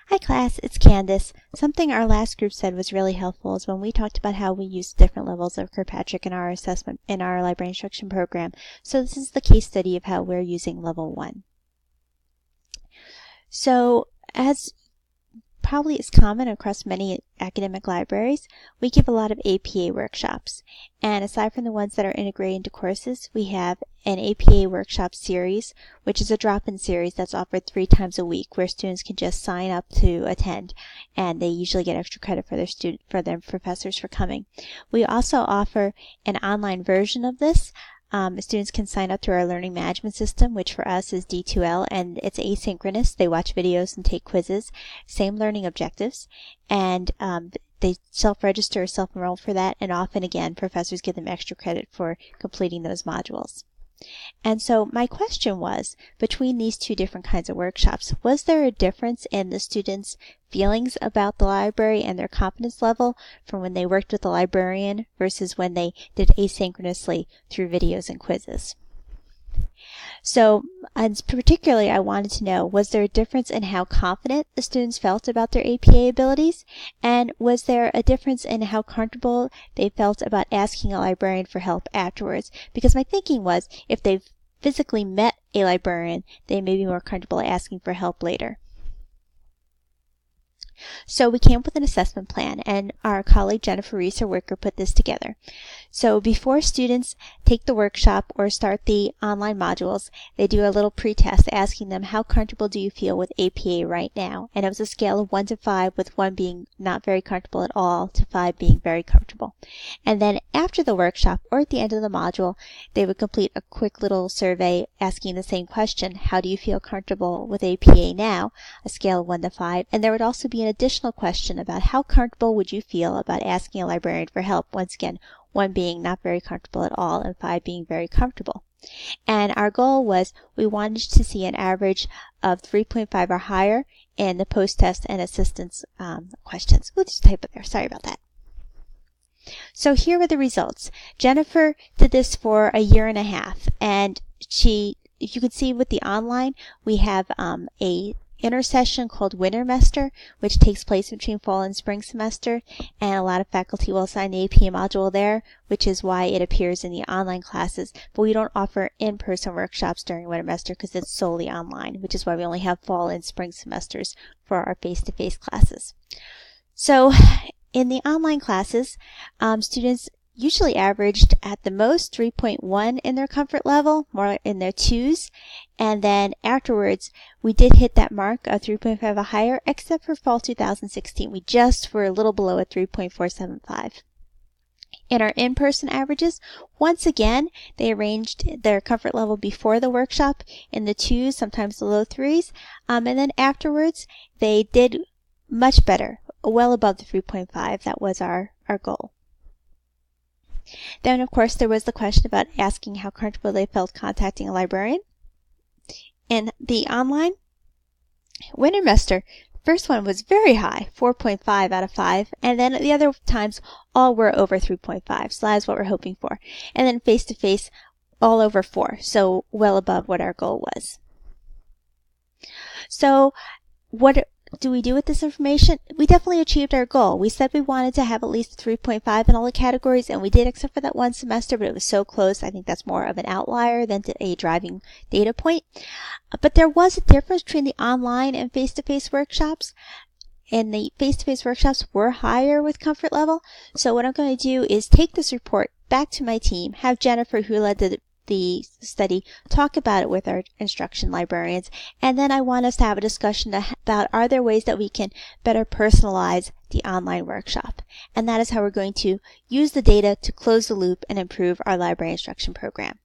Hi class, it's Candace. Something our last group said was really helpful is when we talked about how we use different levels of Kirkpatrick in our assessment in our library instruction program. So this is the case study of how we're using level 1. So as probably is common across many academic libraries, we give a lot of APA workshops. And aside from the ones that are integrated into courses, we have an APA workshop series, which is a drop-in series that's offered 3 times a week, where students can just sign up to attend, and they usually get extra credit for their professors for coming. We also offer an online version of this. Students can sign up through our learning management system, which for us is D2L, and it's asynchronous. They watch videos and take quizzes, same learning objectives, and they self-register or self-enroll for that, and often, again, professors give them extra credit for completing those modules. And so my question was, between these 2 different kinds of workshops, was there a difference in the students' feelings about the library and their confidence level from when they worked with the librarian versus when they did asynchronously through videos and quizzes? So, and particularly I wanted to know, was there a difference in how confident the students felt about their APA abilities? And was there a difference in how comfortable they felt about asking a librarian for help afterwards? Because my thinking was, if they've physically met a librarian, they may be more comfortable asking for help later. So we came up with an assessment plan, and our colleague Jennifer Reese, our worker, put this together. So before students take the workshop or start the online modules, they do a little pre-test asking them, how comfortable do you feel with APA right now? And it was a scale of 1 to 5, with 1 being not very comfortable at all to 5 being very comfortable. And then after the workshop or at the end of the module, they would complete a quick little survey asking the same question, how do you feel comfortable with APA now? A scale of 1 to 5. And there would also be an additional question about how comfortable would you feel about asking a librarian for help, once again, 1 being not very comfortable at all and 5 being very comfortable. And our goal was we wanted to see an average of 3.5 or higher in the post-test and assistance questions. We'll just type it there. Sorry about that. So here are the results. Jennifer did this for a year and a half, and you can see with the online, we have a intersession called Wintermester, which takes place between fall and spring semester, and a lot of faculty will assign the APA module there, which is why it appears in the online classes, but we don't offer in-person workshops during Wintermester because it's solely online, which is why we only have fall and spring semesters for our face-to-face classes. So in the online classes, students usually averaged at the most 3.1 in their comfort level, more in their 2s. And then afterwards, we did hit that mark of 3.5 or higher, except for fall 2016. We just were a little below at 3.475. In our in-person averages, once again, they arranged their comfort level before the workshop in the 2s, sometimes the low 3s. And then afterwards, they did much better, well above the 3.5. That was our goal. Then, of course, there was the question about asking how comfortable they felt contacting a librarian. In the online Wintermester, first one was very high, 4.5 out of 5, and then the other times all were over 3.5, so that's what we're hoping for. And then face-to-face, all over 4, so well above what our goal was. So what do we do with this information? We definitely achieved our goal. We said we wanted to have at least 3.5 in all the categories, and we did, except for that one semester, but it was so close. I think that's more of an outlier than a driving data point. But there was a difference between the online and face-to-face workshops, and the face-to-face workshops were higher with comfort level. So what I'm going to do is take this report back to my team, have Jennifer, who led the study, talk about it with our instruction librarians, and then I want us to have a discussion about, are there ways that we can better personalize the online workshop? And that is how we're going to use the data to close the loop and improve our library instruction program.